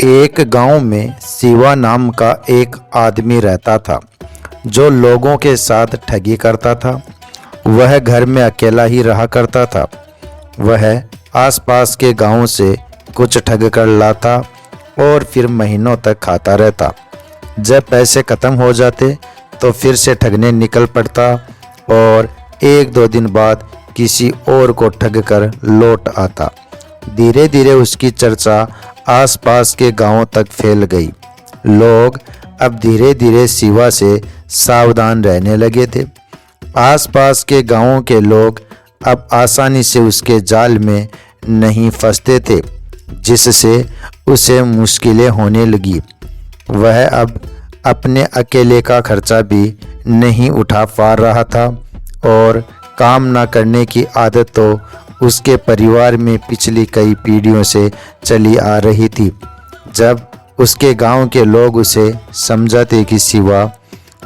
एक गांव में शिवा नाम का एक आदमी रहता था जो लोगों के साथ ठगी करता था। वह घर में अकेला ही रहा करता था। वह आसपास के गांवों से कुछ ठग कर लाता और फिर महीनों तक खाता रहता। जब पैसे खत्म हो जाते तो फिर से ठगने निकल पड़ता और एक दो दिन बाद किसी और को ठग कर लौट आता। धीरे धीरे उसकी चर्चा आसपास के गांवों तक फैल गई। लोग अब धीरे धीरे शिवा से सावधान रहने लगे थे। आसपास के गांवों के लोग अब आसानी से उसके जाल में नहीं फंसते थे, जिससे उसे मुश्किलें होने लगी। वह अब अपने अकेले का खर्चा भी नहीं उठा पा रहा था और काम ना करने की आदत तो उसके परिवार में पिछली कई पीढ़ियों से चली आ रही थी। जब उसके गांव के लोग उसे समझाते कि शिवा,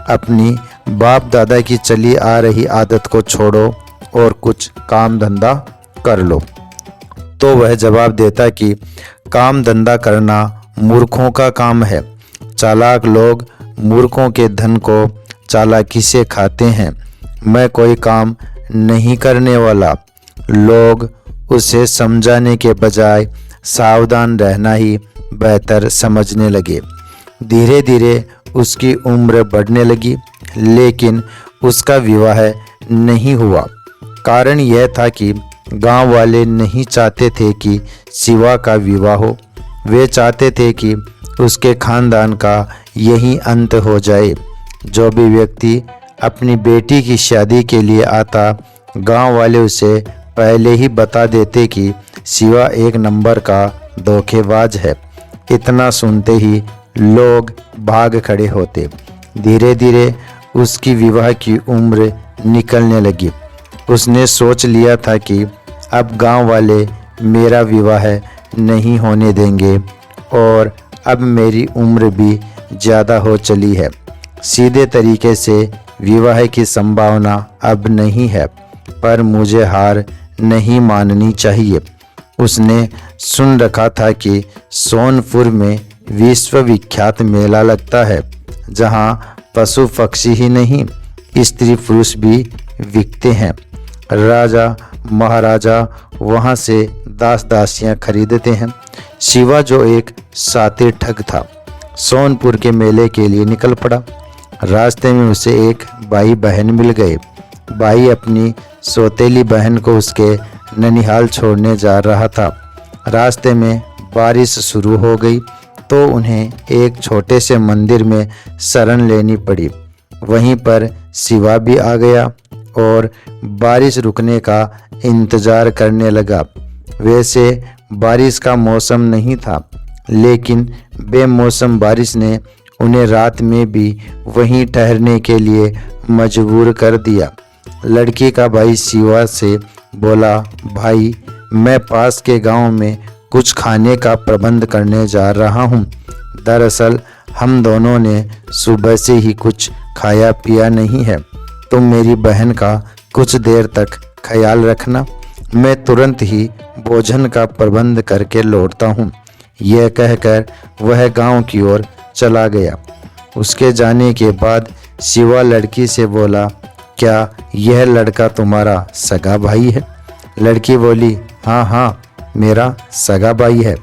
अपनी बाप दादा की चली आ रही आदत को छोड़ो और कुछ काम धंधा कर लो, तो वह जवाब देता कि काम धंधा करना मूर्खों का काम है। चालाक लोग मूर्खों के धन को चालाकी से खाते हैं। मैं कोई काम नहीं करने वाला। लोग उसे समझाने के बजाय सावधान रहना ही बेहतर समझने लगे। धीरे धीरे उसकी उम्र बढ़ने लगी, लेकिन उसका विवाह नहीं हुआ। कारण यह था कि गांव वाले नहीं चाहते थे कि शिवा का विवाह हो। वे चाहते थे कि उसके खानदान का यही अंत हो जाए। जो भी व्यक्ति अपनी बेटी की शादी के लिए आता, गांव वाले उसे पहले ही बता देते कि शिवा एक नंबर का धोखेबाज है। इतना सुनते ही लोग भाग खड़े होते। धीरे धीरे उसकी विवाह की उम्र निकलने लगी। उसने सोच लिया था कि अब गांव वाले मेरा विवाह नहीं होने देंगे और अब मेरी उम्र भी ज़्यादा हो चली है। सीधे तरीके से विवाह की संभावना अब नहीं है, पर मुझे हार नहीं माननी चाहिए। उसने सुन रखा था कि सोनपुर में विश्वविख्यात मेला लगता है, जहां पशु पक्षी ही नहीं, स्त्री पुरुष भी बिकते हैं। राजा महाराजा वहां से दास दासियां खरीदते हैं। शिवा, जो एक शातिर ठग था, सोनपुर के मेले के लिए निकल पड़ा। रास्ते में उसे एक भाई बहन मिल गए। भाई अपनी सौतेली बहन को उसके ननिहाल छोड़ने जा रहा था। रास्ते में बारिश शुरू हो गई तो उन्हें एक छोटे से मंदिर में शरण लेनी पड़ी। वहीं पर शिवा भी आ गया और बारिश रुकने का इंतजार करने लगा। वैसे बारिश का मौसम नहीं था, लेकिन बेमौसम बारिश ने उन्हें रात में भी वहीं ठहरने के लिए मजबूर कर दिया। लड़की का भाई शिवा से बोला, भाई, मैं पास के गांव में कुछ खाने का प्रबंध करने जा रहा हूं। दरअसल हम दोनों ने सुबह से ही कुछ खाया पिया नहीं है। तुम मेरी बहन का कुछ देर तक ख्याल रखना। मैं तुरंत ही भोजन का प्रबंध करके लौटता हूं। यह कहकर वह गांव की ओर चला गया। उसके जाने के बाद शिवा लड़की से बोला, क्या यह लड़का तुम्हारा सगा भाई है? लड़की बोली, हाँ हाँ, मेरा सगा भाई है,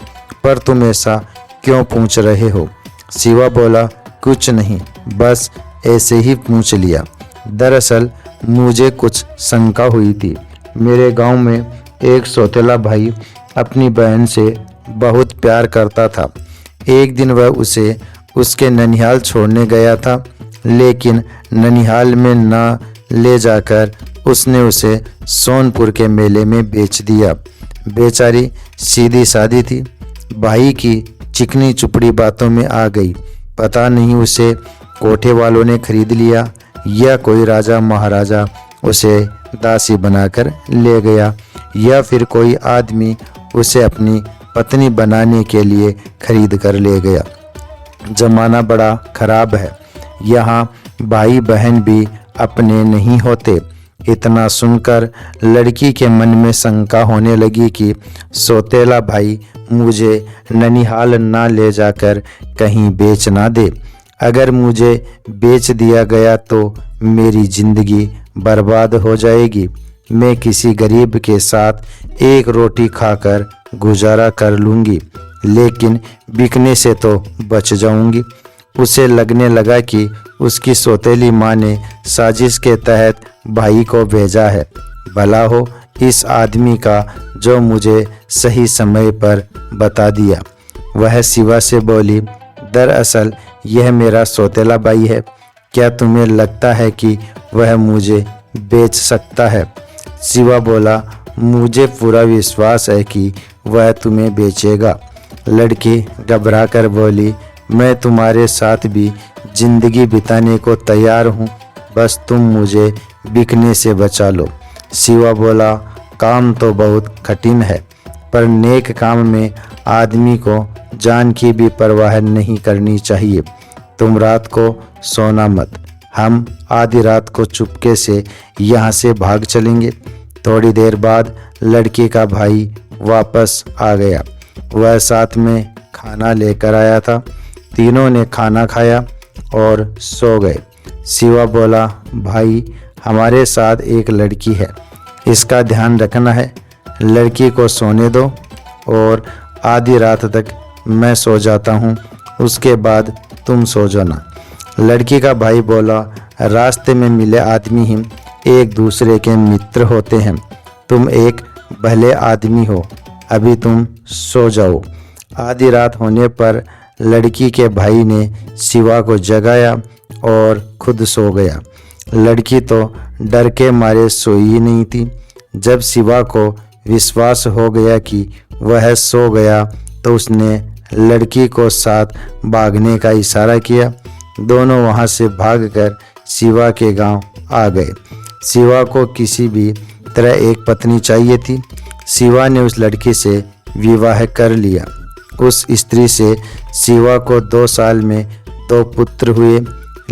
पर तुम ऐसा क्यों पूछ रहे हो? शिवा बोला, कुछ नहीं, बस ऐसे ही पूछ लिया। दरअसल मुझे कुछ शंका हुई थी। मेरे गांव में एक सौतेला भाई अपनी बहन से बहुत प्यार करता था। एक दिन वह उसे उसके ननिहाल छोड़ने गया था, लेकिन ननिहाल में ना ले जाकर उसने उसे सोनपुर के मेले में बेच दिया। बेचारी सीधी सादी थी, भाई की चिकनी चुपड़ी बातों में आ गई। पता नहीं उसे कोठे वालों ने खरीद लिया या कोई राजा महाराजा उसे दासी बनाकर ले गया, या फिर कोई आदमी उसे अपनी पत्नी बनाने के लिए खरीद कर ले गया। जमाना बड़ा खराब है। यहाँ भाई बहन भी अपने नहीं होते। इतना सुनकर लड़की के मन में शंका होने लगी कि सौतेला भाई मुझे ननिहाल ना ले जाकर कहीं बेच ना दे। अगर मुझे बेच दिया गया तो मेरी जिंदगी बर्बाद हो जाएगी। मैं किसी गरीब के साथ एक रोटी खाकर गुजारा कर लूँगी, लेकिन बिकने से तो बच जाऊँगी। उसे लगने लगा कि उसकी सौतेली माँ ने साजिश के तहत भाई को भेजा है। भला हो इस आदमी का जो मुझे सही समय पर बता दिया। वह शिवा से बोली, दरअसल यह मेरा सौतेला भाई है। क्या तुम्हें लगता है कि वह मुझे बेच सकता है? शिवा बोला, मुझे पूरा विश्वास है कि वह तुम्हें बेचेगा। लड़की घबरा कर बोली, मैं तुम्हारे साथ भी जिंदगी बिताने को तैयार हूँ, बस तुम मुझे बिकने से बचा लो। शिवा बोला, काम तो बहुत कठिन है, पर नेक काम में आदमी को जान की भी परवाह नहीं करनी चाहिए। तुम रात को सोना मत, हम आधी रात को चुपके से यहाँ से भाग चलेंगे। थोड़ी देर बाद लड़की का भाई वापस आ गया। वह साथ में खाना लेकर आया था। तीनों ने खाना खाया और सो गए। शिवा बोला, भाई हमारे साथ एक लड़की है, इसका ध्यान रखना है। लड़की को सोने दो और आधी रात तक मैं सो जाता हूँ, उसके बाद तुम सो जाना। लड़की का भाई बोला, रास्ते में मिले आदमी ही एक दूसरे के मित्र होते हैं। तुम एक भले आदमी हो, अभी तुम सो जाओ। आधी रात होने पर लड़की के भाई ने शिवा को जगाया और खुद सो गया। लड़की तो डर के मारे सोई ही नहीं थी। जब शिवा को विश्वास हो गया कि वह सो गया तो उसने लड़की को साथ भागने का इशारा किया। दोनों वहां से भागकर शिवा के गांव आ गए। शिवा को किसी भी तरह एक पत्नी चाहिए थी। शिवा ने उस लड़की से विवाह कर लिया। उस स्त्री से शिवा को 2 साल में 2 पुत्र हुए,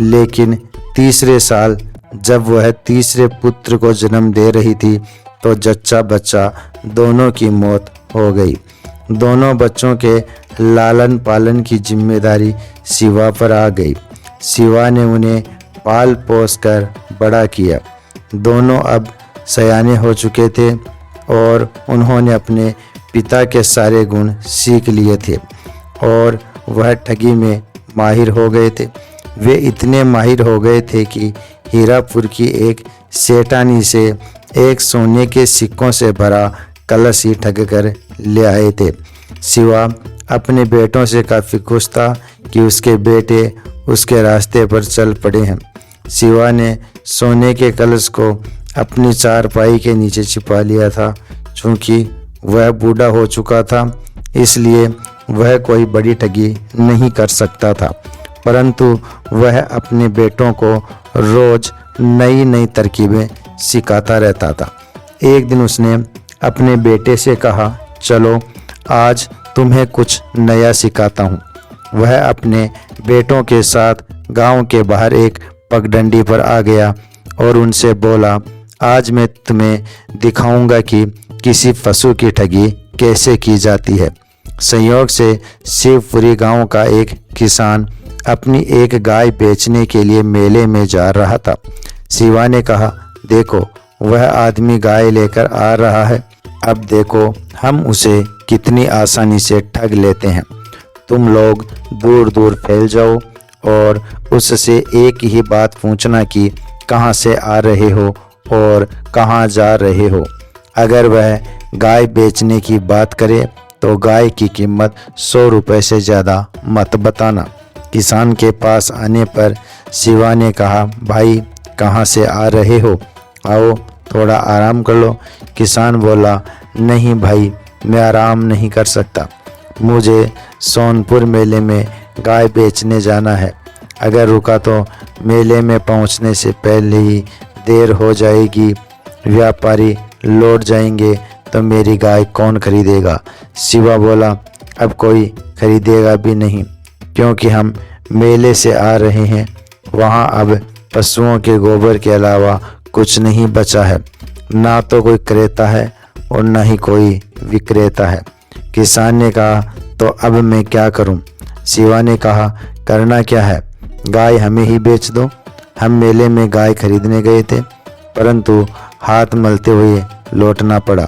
लेकिन तीसरे साल जब वह तीसरे पुत्र को जन्म दे रही थी तो जच्चा बच्चा दोनों की मौत हो गई। दोनों बच्चों के लालन पालन की जिम्मेदारी शिवा पर आ गई। शिवा ने उन्हें पाल पोस कर बड़ा किया। दोनों अब सयाने हो चुके थे और उन्होंने अपने पिता के सारे गुण सीख लिए थे और वह ठगी में माहिर हो गए थे। वे इतने माहिर हो गए थे कि हीरापुर की एक सेठानी से एक सोने के सिक्कों से भरा कलश ही ठग कर ले आए थे। शिवा अपने बेटों से काफ़ी खुश था कि उसके बेटे उसके रास्ते पर चल पड़े हैं। शिवा ने सोने के कलश को अपनी चारपाई के नीचे छिपा लिया था। चूँकि वह बूढ़ा हो चुका था, इसलिए वह कोई बड़ी ठगी नहीं कर सकता था, परंतु वह अपने बेटों को रोज नई नई तरकीबें सिखाता रहता था। एक दिन उसने अपने बेटे से कहा, चलो आज तुम्हें कुछ नया सिखाता हूँ। वह अपने बेटों के साथ गांव के बाहर एक पगडंडी पर आ गया और उनसे बोला, आज मैं तुम्हें दिखाऊंगा कि किसी पशु की ठगी कैसे की जाती है। संयोग से शिवपुरी गांव का एक किसान अपनी एक गाय बेचने के लिए मेले में जा रहा था। शिवा ने कहा, देखो वह आदमी गाय लेकर आ रहा है, अब देखो हम उसे कितनी आसानी से ठग लेते हैं। तुम लोग दूर दूर फैल जाओ और उससे एक ही बात पूछना कि कहाँ से आ रहे हो और कहाँ जा रहे हो। अगर वह गाय बेचने की बात करे तो गाय की कीमत 100 रुपये से ज़्यादा मत बताना। किसान के पास आने पर शिवा ने कहा, भाई कहाँ से आ रहे हो, आओ थोड़ा आराम कर लो। किसान बोला, नहीं भाई मैं आराम नहीं कर सकता, मुझे सोनपुर मेले में गाय बेचने जाना है। अगर रुका तो मेले में पहुंचने से पहले ही देर हो जाएगी, व्यापारी लौट जाएंगे तो मेरी गाय कौन खरीदेगा। शिवा बोला, अब कोई खरीदेगा भी नहीं, क्योंकि हम मेले से आ रहे हैं, वहाँ अब पशुओं के गोबर के अलावा कुछ नहीं बचा है, ना तो कोई क्रेता है और ना ही कोई विक्रेता है। किसान ने कहा, तो अब मैं क्या करूं? शिवा ने कहा, करना क्या है, गाय हमें ही बेच दो। हम मेले में गाय खरीदने गए थे, परंतु हाथ मलते हुए लौटना पड़ा।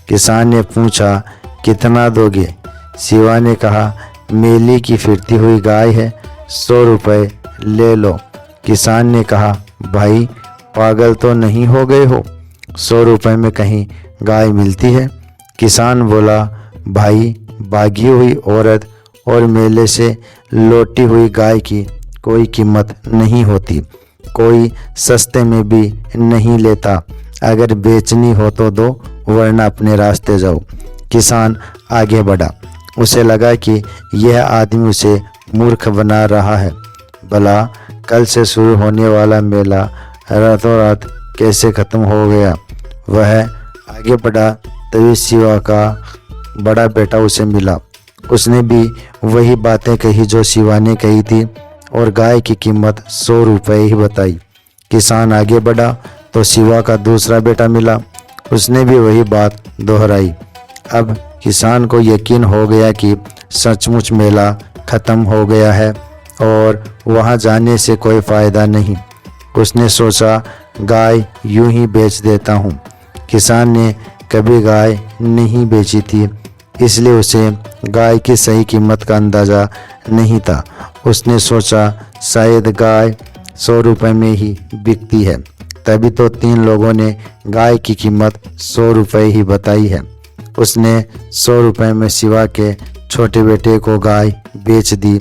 किसान ने पूछा, कितना दोगे? शिवा ने कहा, मेले की फिरती हुई गाय है, 100 रुपये ले लो। किसान ने कहा, भाई पागल तो नहीं हो गए हो, 100 रुपये में कहीं गाय मिलती है? किसान बोला, भाई भागी हुई औरत और मेले से लौटी हुई गाय की कोई कीमत नहीं होती, कोई सस्ते में भी नहीं लेता। अगर बेचनी हो तो दो, वरना अपने रास्ते जाओ। किसान आगे बढ़ा। उसे लगा कि यह आदमी उसे मूर्ख बना रहा है। भला कल से शुरू होने वाला मेला रातों रात कैसे ख़त्म हो गया। वह आगे बढ़ा, तभी शिवा का बड़ा बेटा उसे मिला। उसने भी वही बातें कही जो शिवा ने कही थी और गाय की कीमत 100 रुपये ही बताई। किसान आगे बढ़ा तो शिवा का दूसरा बेटा मिला। उसने भी वही बात दोहराई। अब किसान को यकीन हो गया कि सचमुच मेला ख़त्म हो गया है और वहाँ जाने से कोई फ़ायदा नहीं। उसने सोचा, गाय यूं ही बेच देता हूँ। किसान ने कभी गाय नहीं बेची थी, इसलिए उसे गाय की सही कीमत का अंदाज़ा नहीं था। उसने सोचा, शायद गाय 100 रुपये में ही बिकती है। तभी तो 3 लोगों ने गाय की कीमत 100 रुपये ही बताई है। उसने 100 रुपये में शिवा के छोटे बेटे को गाय बेच दी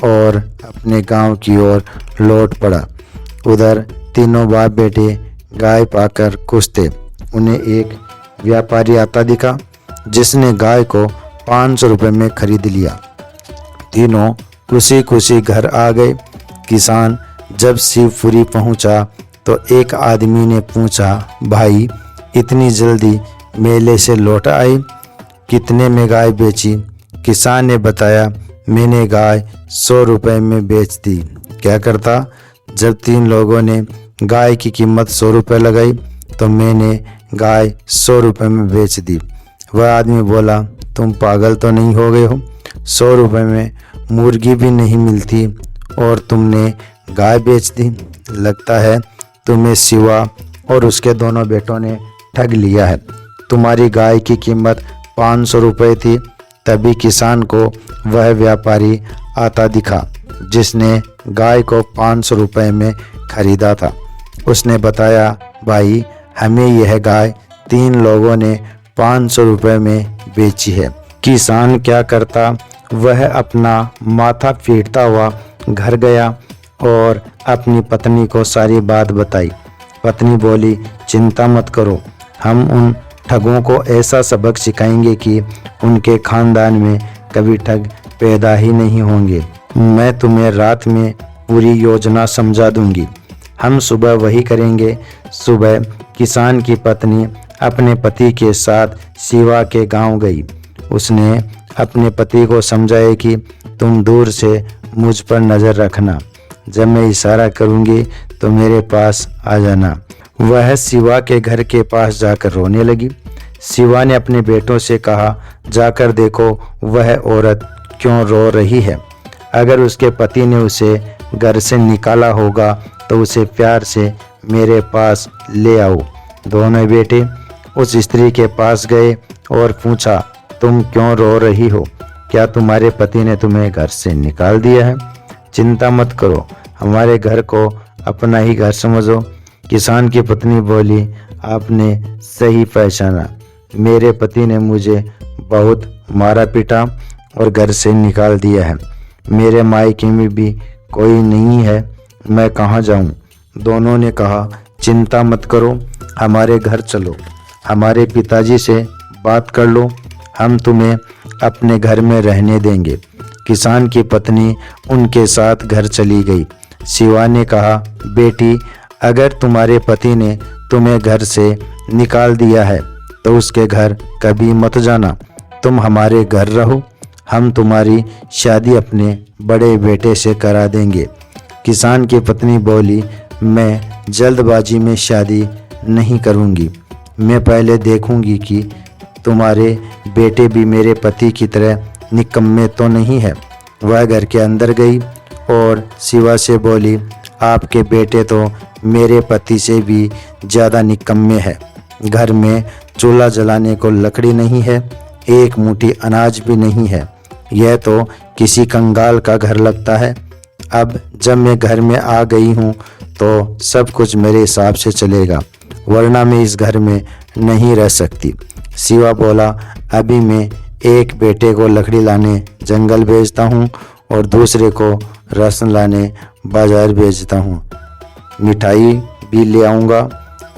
और अपने गांव की ओर लौट पड़ा। उधर तीनों बाप बेटे गाय पाकर खुश थे। उन्हें एक व्यापारी आता दिखा, जिसने गाय को 500 रुपये में खरीद लिया। तीनों खुशी खुशी घर आ गए। किसान जब शिवपुरी पहुंचा तो एक आदमी ने पूछा, भाई इतनी जल्दी मेले से लौट आए, कितने में गाय बेची? किसान ने बताया, मैंने गाय 100 रुपये में बेच दी। क्या करता? जब 3 लोगों ने गाय की कीमत 100 रुपये लगाई तो मैंने गाय 100 रुपये में बेच दी। वह आदमी बोला, तुम पागल तो नहीं हो गए हो? 100 रुपये में मुर्गी भी नहीं मिलती और तुमने गाय बेच दी। लगता है तुम्हें शिवा और उसके दोनों बेटों ने ठग लिया है। तुम्हारी गाय की कीमत 500 रुपये थी। तभी किसान को वह व्यापारी आता दिखा, जिसने गाय को 500 रुपये में खरीदा था। उसने बताया, भाई हमें यह गाय 3 लोगों ने 500 रुपये में बेची है। किसान क्या करता? वह अपना माथा पीटता हुआ घर गया और अपनी पत्नी को सारी बात बताई। पत्नी बोली, चिंता मत करो, हम उन ठगों को ऐसा सबक सिखाएंगे कि उनके खानदान में कभी ठग पैदा ही नहीं होंगे। मैं तुम्हें रात में पूरी योजना समझा दूंगी। हम सुबह वही करेंगे। सुबह किसान की पत्नी अपने पति के साथ शिवा के गांव गई। उसने अपने पति को समझाया कि तुम दूर से मुझ पर नज़र रखना, जब मैं इशारा करूंगी तो मेरे पास आ जाना। वह शिवा के घर के पास जाकर रोने लगी। शिवा ने अपने बेटों से कहा, जाकर देखो वह औरत क्यों रो रही है। अगर उसके पति ने उसे घर से निकाला होगा तो उसे प्यार से मेरे पास ले आओ। दोनों बेटे उस स्त्री के पास गए और पूछा, तुम क्यों रो रही हो? क्या तुम्हारे पति ने तुम्हें घर से निकाल दिया है? चिंता मत करो, हमारे घर को अपना ही घर समझो। किसान की पत्नी बोली, आपने सही पहचाना, मेरे पति ने मुझे बहुत मारा पीटा और घर से निकाल दिया है। मेरे मायके में भी कोई नहीं है, मैं कहाँ जाऊँ? दोनों ने कहा, चिंता मत करो, हमारे घर चलो, हमारे पिताजी से बात कर लो, हम तुम्हें अपने घर में रहने देंगे। किसान की पत्नी उनके साथ घर चली गई। शिवा ने कहा, बेटी अगर तुम्हारे पति ने तुम्हें घर से निकाल दिया है तो उसके घर कभी मत जाना, तुम हमारे घर रहो, हम तुम्हारी शादी अपने बड़े बेटे से करा देंगे। किसान की पत्नी बोली, मैं जल्दबाजी में शादी नहीं करूँगी। मैं पहले देखूँगी कि तुम्हारे बेटे भी मेरे पति की तरह निकम्मे तो नहीं है। वह घर के अंदर गई और शिवा से बोली, आपके बेटे तो मेरे पति से भी ज़्यादा निकम्मे हैं। घर में चूल्हा जलाने को लकड़ी नहीं है, एक मुट्ठी अनाज भी नहीं है। यह तो किसी कंगाल का घर लगता है। अब जब मैं घर में आ गई हूँ तो सब कुछ मेरे हिसाब से चलेगा, वरना मैं इस घर में नहीं रह सकती। शिवा बोला, अभी मैं एक बेटे को लकड़ी लाने जंगल भेजता हूँ और दूसरे को राशन लाने बाजार भेजता हूँ। मिठाई भी ले आऊँगा।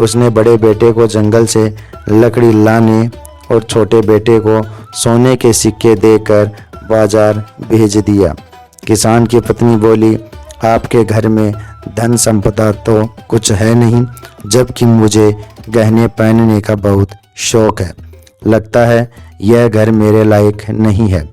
उसने बड़े बेटे को जंगल से लकड़ी लाने और छोटे बेटे को सोने के सिक्के देकर बाजार भेज दिया। किसान की पत्नी बोली, आपके घर में धन संपदा तो कुछ है नहीं, जबकि मुझे गहने पहनने का बहुत शौक है। लगता है यह घर मेरे लायक नहीं है।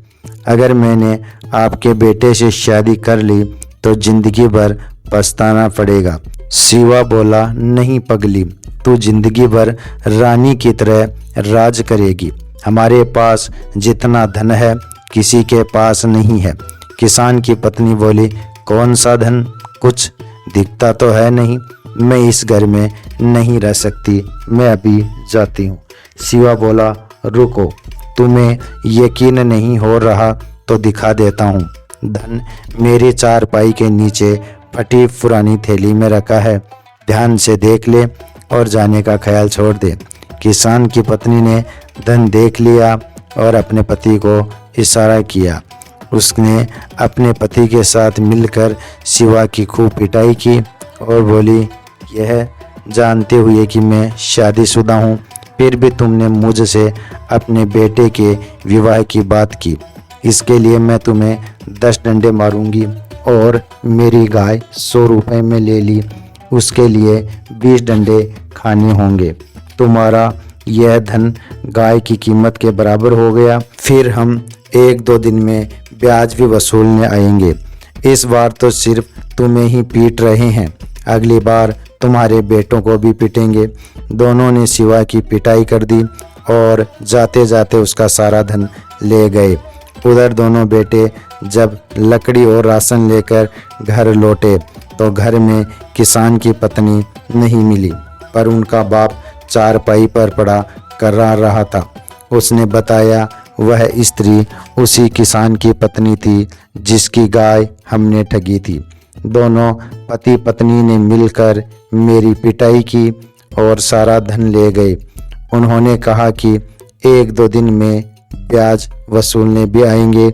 अगर मैंने आपके बेटे से शादी कर ली तो जिंदगी भर पछताना पड़ेगा। शिवा बोला, नहीं पगली, तू जिंदगी भर रानी की तरह राज करेगी। हमारे पास जितना धन है किसी के पास नहीं है। किसान की पत्नी बोली, कौन सा धन? कुछ दिखता तो है नहीं। मैं इस घर में नहीं रह सकती, मैं अभी जाती हूँ। शिवा बोला, रुको, तुम्हें यकीन नहीं हो रहा तो दिखा देता हूँ। धन मेरी चारपाई के नीचे फटी पुरानी थैली में रखा है, ध्यान से देख ले और जाने का ख्याल छोड़ दे। किसान की पत्नी ने धन देख लिया और अपने पति को इशारा किया। उसने अपने पति के साथ मिलकर शिवा की खूब पिटाई की और बोली, यह जानते हुए कि मैं शादीशुदा हूँ, फिर भी तुमने मुझसे अपने बेटे के विवाह की बात की। इसके लिए मैं तुम्हें 10 डंडे मारूंगी। और मेरी गाय 100 रुपये में ले ली, उसके लिए 20 डंडे खाने होंगे। तुम्हारा यह धन गाय की कीमत के बराबर हो गया। फिर हम 1-2 दिन में ब्याज भी वसूलने आएंगे। इस बार तो सिर्फ तुम्हें ही पीट रहे हैं, अगली बार तुम्हारे बेटों को भी पीटेंगे। दोनों ने शिवा की पिटाई कर दी और जाते जाते उसका सारा धन ले गए। उधर दोनों बेटे जब लकड़ी और राशन लेकर घर लौटे तो घर में किसान की पत्नी नहीं मिली, पर उनका बाप चारपाई पर पड़ा कर्रा रहा था। उसने बताया वह स्त्री उसी किसान की पत्नी थी जिसकी गाय हमने ठगी थी। दोनों पति पत्नी ने मिलकर मेरी पिटाई की और सारा धन ले गए। उन्होंने कहा कि 1-2 दिन में ब्याज वसूलने भी आएंगे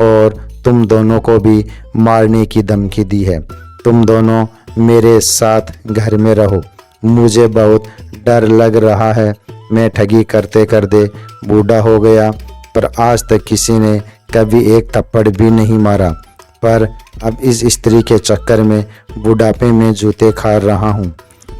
और तुम दोनों को भी मारने की धमकी दी है। तुम दोनों मेरे साथ घर में रहो। मुझे बहुत डर लग रहा है। मैं ठगी करते करते बूढ़ा हो गया, पर आज तक किसी ने कभी एक थप्पड़ भी नहीं मारा। पर अब इस स्त्री के चक्कर में बुढ़ापे में जूते खा रहा हूँ।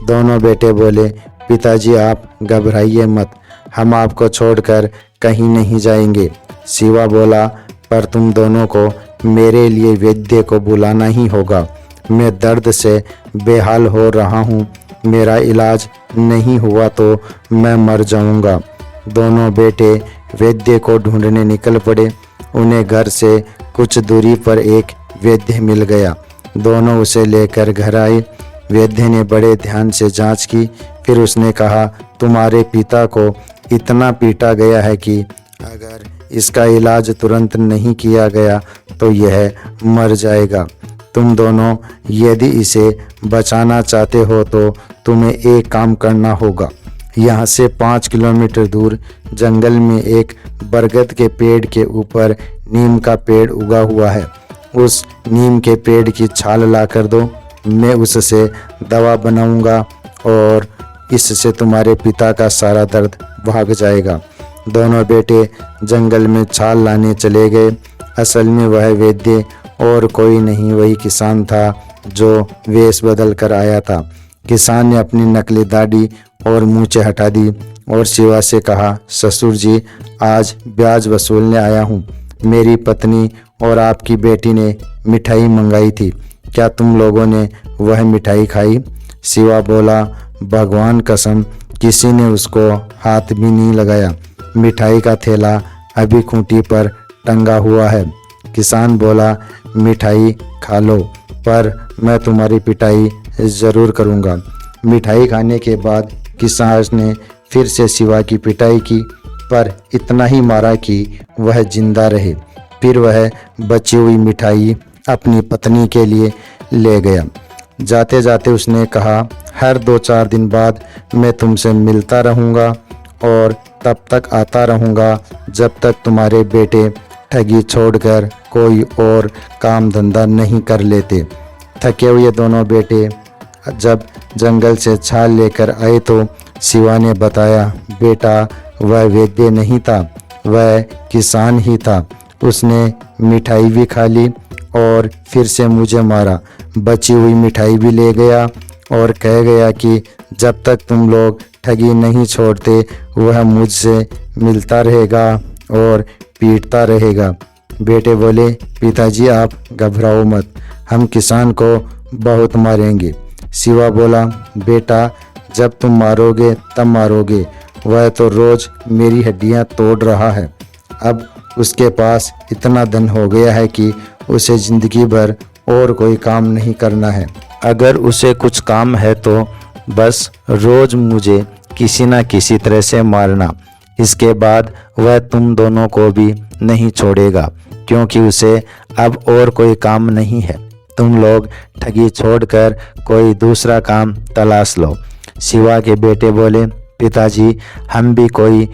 दोनों बेटे बोले, पिताजी आप घबराइए मत, हम आपको छोड़कर कहीं नहीं जाएंगे। शिवा बोला, पर तुम दोनों को मेरे लिए वैद्य को बुलाना ही होगा। मैं दर्द से बेहाल हो रहा हूँ, मेरा इलाज नहीं हुआ तो मैं मर जाऊँगा। दोनों बेटे वैद्य को ढूंढने निकल पड़े। उन्हें घर से कुछ दूरी पर एक वैद्य मिल गया। दोनों उसे लेकर घर आए। वैद्य ने बड़े ध्यान से जांच की, फिर उसने कहा, तुम्हारे पिता को इतना पीटा गया है कि अगर इसका इलाज तुरंत नहीं किया गया तो यह मर जाएगा। तुम दोनों यदि इसे बचाना चाहते हो तो तुम्हें एक काम करना होगा। यहाँ से 5 किलोमीटर दूर जंगल में एक बरगद के पेड़ के ऊपर नीम का पेड़ उगा हुआ है। उस नीम के पेड़ की छाल ला कर दो, मैं उससे दवा बनाऊंगा और इससे तुम्हारे पिता का सारा दर्द भाग जाएगा। दोनों बेटे जंगल में छाल लाने चले गए। असल में वह वैद्य और कोई नहीं, वही किसान था जो वेश बदल कर आया था। किसान ने अपनी नकली दाढ़ी और मूंछें हटा दी और शिवा से कहा, ससुर जी, आज ब्याज वसूलने आया हूँ। मेरी पत्नी और आपकी बेटी ने मिठाई मंगाई थी, क्या तुम लोगों ने वह मिठाई खाई? शिवा बोला, भगवान कसम किसी ने उसको हाथ भी नहीं लगाया। मिठाई का थैला अभी खूंटी पर टंगा हुआ है। किसान बोला, मिठाई खा लो, पर मैं तुम्हारी पिटाई ज़रूर करूँगा। मिठाई खाने के बाद किसान ने फिर से शिवा की पिटाई की, पर इतना ही मारा कि वह जिंदा रहे। फिर वह बची हुई मिठाई अपनी पत्नी के लिए ले गया। जाते जाते उसने कहा, हर 2-4 दिन बाद मैं तुमसे मिलता रहूँगा और तब तक आता रहूँगा जब तक तुम्हारे बेटे ठगी छोड़कर कोई और काम धंधा नहीं कर लेते। थके हुए दोनों बेटे जब जंगल से छाल लेकर आए तो शिवा ने बताया, बेटा वह वैद्य नहीं था, वह किसान ही था। उसने मिठाई भी खा ली और फिर से मुझे मारा। बची हुई मिठाई भी ले गया और कह गया कि जब तक तुम लोग ठगी नहीं छोड़ते वह मुझसे मिलता रहेगा और पीटता रहेगा। बेटे बोले, पिताजी आप घबराओ मत, हम किसान को बहुत मारेंगे। शिवा बोला, बेटा जब तुम मारोगे तब मारोगे, वह तो रोज़ मेरी हड्डियां तोड़ रहा है। अब उसके पास इतना धन हो गया है कि उसे ज़िंदगी भर और कोई काम नहीं करना है। अगर उसे कुछ काम है तो बस रोज़ मुझे किसी न किसी तरह से मारना। इसके बाद वह तुम दोनों को भी नहीं छोड़ेगा, क्योंकि उसे अब और कोई काम नहीं है। तुम लोग ठगी छोड़कर कोई दूसरा काम तलाश लो। शिवा के बेटे बोले, पिताजी हम भी कोई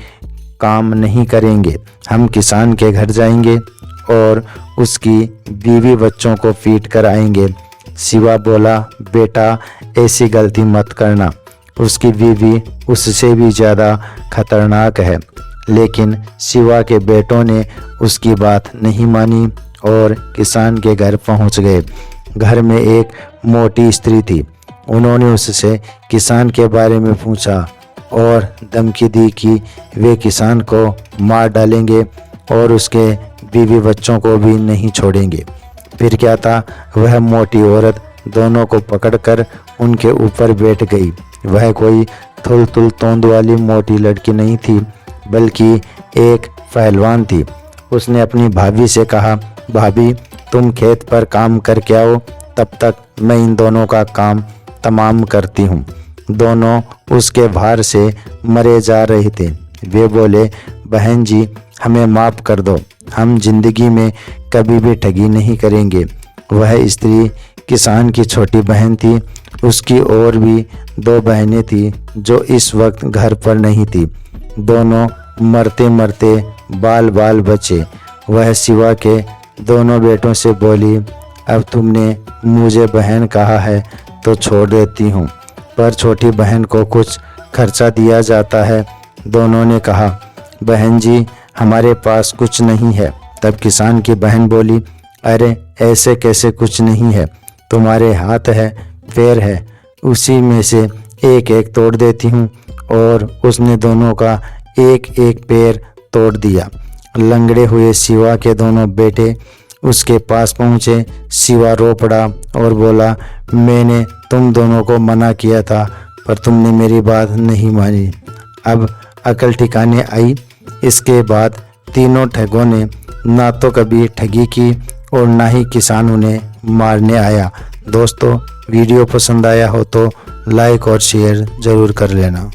काम नहीं करेंगे, हम किसान के घर जाएंगे और उसकी बीवी बच्चों को पीट कर आएंगे। शिवा बोला, बेटा ऐसी गलती मत करना, उसकी बीवी उससे भी ज़्यादा खतरनाक है। लेकिन शिवा के बेटों ने उसकी बात नहीं मानी और किसान के घर पहुंच गए। घर में एक मोटी स्त्री थी। उन्होंने उससे किसान के बारे में पूछा और धमकी दी कि वे किसान को मार डालेंगे और उसके बीवी बच्चों को भी नहीं छोड़ेंगे। फिर क्या था, वह मोटी औरत दोनों को पकड़कर उनके ऊपर बैठ गई। वह कोई थुल थुल तोंद वाली मोटी लड़की नहीं थी, बल्कि एक पहलवान थी। उसने अपनी भाभी से कहा, भाभी तुम खेत पर काम करके आओ, तब तक मैं इन दोनों का काम तमाम करती हूँ। दोनों उसके भार से मरे जा रहे थे। वे बोले, बहन जी हमें माफ़ कर दो, हम जिंदगी में कभी भी ठगी नहीं करेंगे। वह स्त्री किसान की छोटी बहन थी। उसकी और भी 2 बहनें थी जो इस वक्त घर पर नहीं थी। दोनों मरते मरते बाल बाल बचे। वह शिवा के दोनों बेटों से बोली, अब तुमने मुझे बहन कहा है तो छोड़ देती हूँ, पर छोटी बहन को कुछ खर्चा दिया जाता है। दोनों ने कहा, बहन जी हमारे पास कुछ नहीं है। तब किसान की बहन बोली, अरे ऐसे कैसे कुछ नहीं है, तुम्हारे हाथ है पैर है, उसी में से एक एक तोड़ देती हूँ। और उसने दोनों का एक एक पैर तोड़ दिया। लंगड़े हुए शिवा के दोनों बेटे उसके पास पहुँचे। शिवा रो पड़ा और बोला, मैंने तुम दोनों को मना किया था, पर तुमने मेरी बात नहीं मानी। अब अकल ठिकाने आई। इसके बाद तीनों ठगों ने ना तो कभी ठगी की और ना ही किसान उन्हें मारने आया। दोस्तों वीडियो पसंद आया हो तो लाइक और शेयर ज़रूर कर लेना।